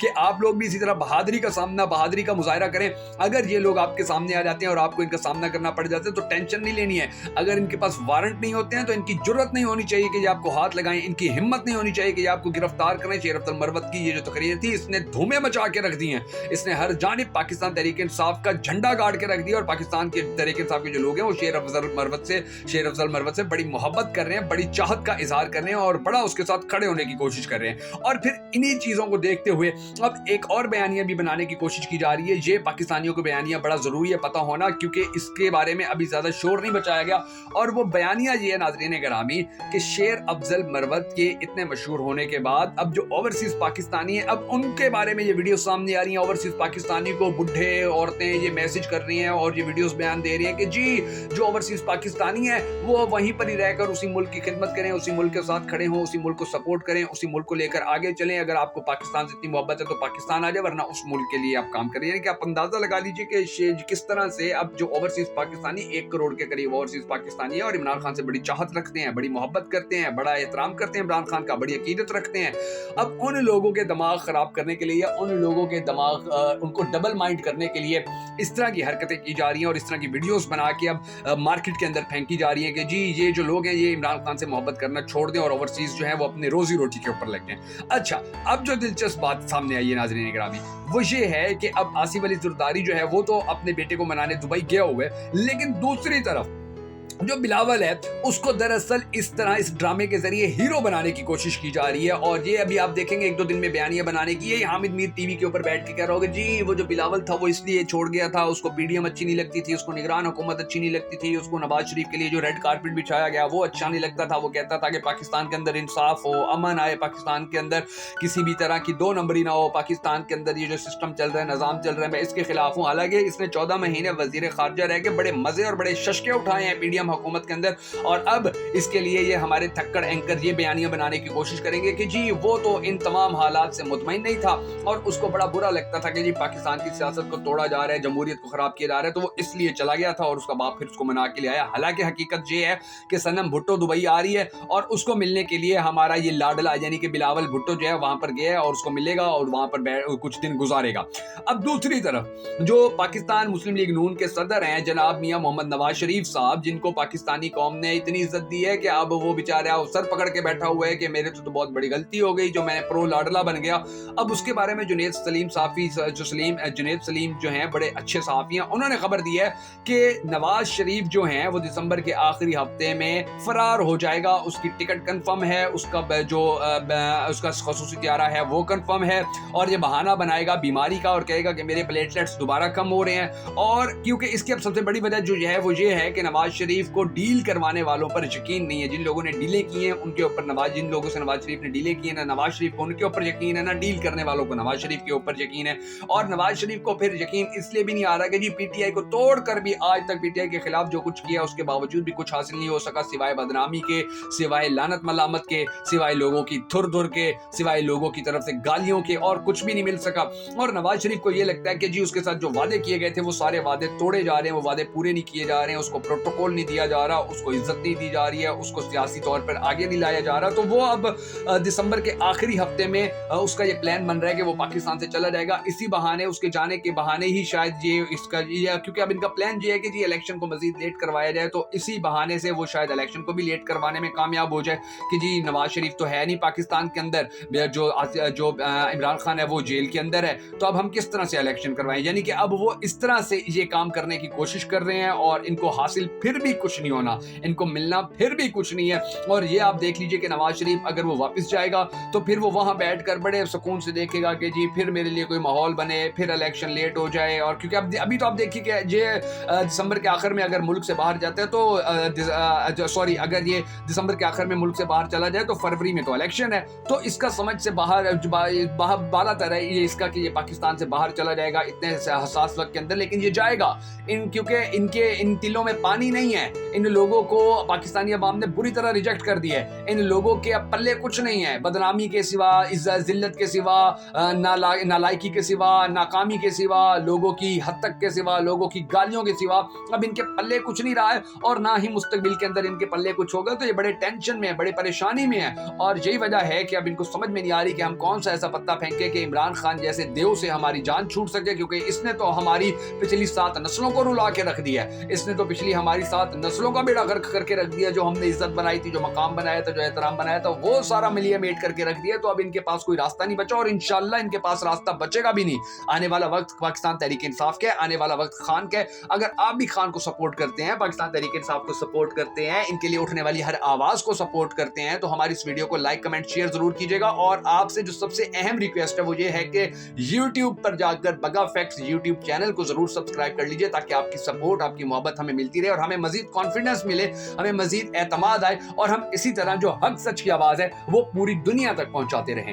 کہ آپ لوگ بھی اسی طرح بہادری کا مظاہرہ کریں. اگر یہ لوگ آپ کے سامنے آ جاتے ہیں اور آپ کو ان کا سامنا کرنا پڑ جاتا ہے تو ٹینشن نہیں لینی ہے. اگر ان کے پاس وارنٹ نہیں ہوتے ہیں تو ان کی جرت نہیں ہونی چاہیے کہ یہ آپ کو ہاتھ لگائیں, ان کی ہمت نہیں ہونی چاہیے کہ یہ آپ کو گرفتار کریں. شیر افضل مروت کی یہ جو تقریر تھی اس نے دھومیں مچا کے رکھ دی ہیں. اس نے ہر جانب پاکستان تحریک انصاف کا جھنڈا گاڑ کے رکھ دیا, اور پاکستان کے تحریک انصاف کے جو لوگ ہیں وہ شیر افضل مروت سے بڑی محبت کر رہے ہیں, بڑی چاہت کا اظہار کر رہے ہیں اور بڑا اس کے ساتھ کھڑے ہونے کی کوشش کر رہے ہیں. اور پھر انہی چیزوں کو دیکھتے ہوئے اب ایک اور بیانیہ بھی بنانے کی کوشش کی جا رہی ہے. یہ پاکستانیوں کو بیانیہ بڑا ضروری ہے پتہ ہونا, کیونکہ اس کے بارے میں ابھی زیادہ شور نہیں بچایا گیا. اور وہ بیانیہ یہ ہے ناظرین گرامی کہ شیر افضل مروت کے اتنے مشہور ہونے کے بعد اب جو اوورسیز پاکستانی ہیں اب ان کے بارے میں یہ ویڈیو سامنے آ رہی ہیں. اوورسیز پاکستانی کو بڈھے عورتیں یہ میسج کر رہی ہیں اور یہ ویڈیوز بیان دے رہی ہیں کہ جی جو اوورسیز پاکستانی ہیں وہ وہیں پر ہی رہ کر اسی ملک کی خدمت کریں, اسی ملک کے ساتھ کھڑے ہوں, اسی ملک کو سپورٹ کریں, اسی ملک کو لے کر آگے چلیں. اگر آپ کو پاکستان سے اتنی محبت ہے تو پاکستان آ جائے, ورنہ اس ملک کے لیے آپ کام کریں. یعنی کہ آپ اندازہ لگا لیجئے کہ کس طرح سے اب جو اوورسیز پاکستانی 1 کروڑ کے قریب اوورسیز پاکستانی ہے اور عمران خان سے بڑی چاہت رکھتے ہیں, بڑی محبت کرتے ہیں, بڑا احترام کرتے ہیں عمران خان کا, بڑی عقیدت رکھتے ہیں. اب ان لوگوں کے دماغ خراب کرنے کے لیے, ان لوگوں کے دماغ ان کو ڈبل مائنڈ کرنے کے لیے اس طرح کی حرکتیں کی جا رہی ہیں اور اس طرح کی ویڈیوز بنا کے اب مارکیٹ کے اندر پھینکی جا رہی ہیں کہ جی یہ جو لوگ ہیں یہ عمران خان سے محبت کرنا چھوڑ دیں اور اوورسیز جو ہیں وہ اپنے روزی روٹی کے اوپر لگ جائیں. اچھا, اب جو دلچسپ بات سامنے آئی ہے ناظرین گرامی وہ یہ ہے کہ اب آصف علی زرداری جو ہے وہ تو اپنے بیٹے کو منانے دبئی گیا ہوا ہے, لیکن دوسری طرف جو بلاول ہے اس کو دراصل اس طرح اس ڈرامے کے ذریعے ہیرو بنانے کی کوشش کی جا رہی ہے. اور یہ ابھی آپ دیکھیں گے 1-2 دن میں بیانیہ بنانے کی. یہ حامد میر ٹی وی کے اوپر بیٹھ کے کہہ رہا ہوگا جی وہ جو بلاول تھا وہ اس لیے چھوڑ گیا تھا, اس کو پی ڈی ایم اچھی نہیں لگتی تھی, اس کو نگران حکومت اچھی نہیں لگتی تھی, اس کو نواز شریف کے لیے جو ریڈ کارپٹ بچھایا گیا وہ اچھا نہیں لگتا تھا. وہ کہتا تھا کہ پاکستان کے اندر انصاف ہو, امن آئے, پاکستان کے اندر کسی بھی طرح کی 2 نمبری نہ ہو, پاکستان کے اندر یہ جو سسٹم چل رہا ہے, نظام چل رہا ہے, میں اس کے خلاف ہوں. حالانکہ اس نے 14 مہینے وزیر خارجہ رہ کے بڑے مزے اور بڑے ششکے اٹھائے ہیں پی ڈی ایم حکومت کے اندر. اور اب اس کے لیے یہ ہمارے تھکڑ اینکر یہ بیانیہ بنانے کی کوشش کریں گے کہ جی وہ تو ان تمام حالات سے مطمئن نہیں تھا اور اس کو بڑا برا لگتا تھا کہ جی پاکستان کی سیاست کو توڑا جا رہا ہے, جمہوریت کو خراب کیا جا رہا ہے, تو وہ اس لیے چلا گیا تھا اور اس کا باپ پھر اس کو منا کے لے آیا. حالانکہ حقیقت یہ ہے کہ صنم بھٹو دبئی آ رہی ہے اور اس کو ملنے کے لیے ہمارا یہ لاڈلا یعنی کہ بلاول بھٹو جو ہے وہاں پر گیا ہے اور اس کو ملے گا اور وہاں پر کچھ دن گزارے گا. اب دوسری طرف جو پاکستان مسلم لیگ نون کے صدر ہیں جناب میاں محمد نواز شریف صاحب, جن کو پاکستانی قوم نے اتنی عزت دی ہے کہ اب وہ بیچارہ سر پکڑ کے بیٹھا ہوا ہے کہ میرے تو بہت بڑی غلطی ہو گئی جو میں پرو لاڈلا بن گیا. اب اس کے بارے میں جنید سلیم جو ہیں بڑے اچھے صحافی ہیں, انہوں نے خبر دی ہے کہ نواز شریف جو ہیں وہ دسمبر کے آخری ہفتے میں فرار ہو جائے گا. اس کی ٹکٹ کنفرم ہے, اس کا خصوصی طیارہ ہے وہ کنفرم ہے, اور یہ بہانہ بنائے گا بیماری کا اور کہے گا کہ میرے پلیٹلیٹس دوبارہ کم ہو رہے ہیں. اور کیونکہ اس کی اب سب سے بڑی وجہ جو ہے وہ یہ ہے کہ نواز شریف کو ڈیل کروانے والوں پر یقین نہیں ہے. جن لوگوں نے ڈیلیں کی ہیں ان کے اوپر جن لوگوں سے نواز شریف نے ڈیلیں کی ہیں, نہ نواز شریف کو ان کے اوپر یقین ہے, نہ ڈیل کرنے والوں کو نواز شریف کے اوپر یقین ہے. اور نواز شریف کو پھر یقین اس لیے بھی نہیں آ رہا کہ جی پی ٹی آئی کو توڑ کر بھی آج تک پی ٹی آئی کے خلاف جو کچھ کیا اس کے باوجود بھی کچھ حاصل نہیں ہو سکا, سوائے بدنامی کے, سوائے لعنت ملامت کے, سوائے لوگوں کی دھر کے, سوائے لوگوں کی طرف سے گالیوں کے, اور کچھ بھی نہیں مل سکا. اور نواز شریف کو یہ لگتا ہے کہ جی اس کے ساتھ جو وعدے کیے گئے تھے وہ سارے وعدے توڑے جا رہے ہیں, وہ وعدے پورے نہیں کیے جا رہے ہیں, اس کو پروٹوکول نہیں دیا جا رہا, اس کو عزت نہیں دی جا رہی ہے, اس کو سیاسی طور پر آگے نہیں لایا جا رہا. تو وہ اب دسمبر کے آخری ہفتے میں اس کا یہ پلان بن رہا ہے کہ وہ پاکستان سے چلا جائے گا. اسی بہانے, اس کے جانے کے بہانے ہی شاید یہ اس کا کیونکہ اب ان کا پلان یہ ہے کہ جی الیکشن کو مزید لیٹ کروایا جائے, تو اسی بہانے سے وہ شاید الیکشن کو بھی لیٹ کروانے میں کامیاب ہو جائے کہ جی نواز شریف تو ہے نہیں پاکستان کے اندر, جو عمران خان ہے وہ جیل کے اندر ہے, تو اب ہم کس طرح سے الیکشن کروائیں. یعنی کہ اب وہ اس طرح سے یہ کام کرنے کی کوشش کر رہے ہیں اور ان کو حاصل پھر بھی کچھ نہیں ہونا, ان کو ملنا پھر بھی کچھ نہیں ہے. اور یہ آپ دیکھ لیجئے کہ نواز شریف اگر وہ واپس جائے گا تو پھر وہ وہاں بیٹھ کر بڑے سکون سے دیکھے گا کہ جی پھر میرے لیے کوئی ماحول بنے, پھر الیکشن لیٹ ہو جائے. اور کیونکہ ابھی تو آپ دیکھیے کہ یہ دسمبر کے آخر میں اگر ملک سے باہر جاتا ہے تو اگر یہ دسمبر کے آخر میں ملک سے باہر چلا جائے تو فروری میں تو الیکشن ہے, تو اس کا سمجھ سے باہر بالا تر ہے یہ اس کا کہ یہ پاکستان سے باہر چلا جائے گا اتنے حساس وقت کے اندر. لیکن یہ جائے گا کیونکہ ان دلوں میں پانی نہیں ہے, ہیں. ان لوگوں کو پاکستانی عوام نے بری طرح ریجیکٹ کر دیا ہے. ان لوگوں کے اب پلے کچھ نہیں ہے, بدنامی کے سوا, عزت ذلت کے سوا, نالائکی کے سوا, ناکامی کے سوا, لوگوں کی حد تک کے سوا, لوگوں کی گالیوں کے سوا اب ان کے پلے کچھ نہیں رہا ہے, اور نہ ہی مستقبل کے اندر ان کے پلے کچھ ہوگا. تو یہ بڑے ٹینشن میں ہیں, بڑے پریشانی میں ہیں, اور یہی وجہ ہے کہ اب ان کو سمجھ میں نہیں آ رہی کہ ہم کون سا ایسا پتا پھینکے کہ عمران خان جیسے دیو سے ہماری جان چھوٹ سکے, کیونکہ اس نے تو ہماری پچھلی 7 نسلوں کو رلا کے رکھ دیا ہے. اس نے تو پچھلی ہماری 7 نسلوں کا بیڑا غرق کر کے رکھ دیا. جو ہم نے عزت بنائی تھی, جو مقام بنایا تھا, جو احترام بنایا تھا, وہ سارا ملیا میٹ کر کے رکھ دیا. تو اب ان کے پاس کوئی راستہ نہیں بچا, اور انشاءاللہ ان کے پاس راستہ بچے گا بھی نہیں. آنے والا وقت پاکستان تحریک انصاف کا ہے, آنے والا وقت خان کا ہے. اگر آپ بھی خان کو سپورٹ کرتے ہیں, پاکستان تحریک انصاف کو سپورٹ کرتے ہیں, ان کے لیے اٹھنے والی ہر آواز کو سپورٹ کرتے ہیں, تو ہماری اس ویڈیو کو لائک, کمنٹ, شیئر ضرور کیجیے گا. اور آپ سے جو سب سے اہم ریکویسٹ ہے وہ یہ ہے کہ یوٹیوب پر جا کر بگا فیکٹس یوٹیوب چینل کو ضرور سبسکرائب کر لیجیے, تاکہ آپ کی سپورٹ, آپ کی محبت ہمیں ملتی رہے, اور ہمیں مزید کانفیڈنس ملے, ہمیں مزید اعتماد آئے, اور ہم اسی طرح جو حق سچ کی آواز ہے وہ پوری دنیا تک پہنچاتے رہیں.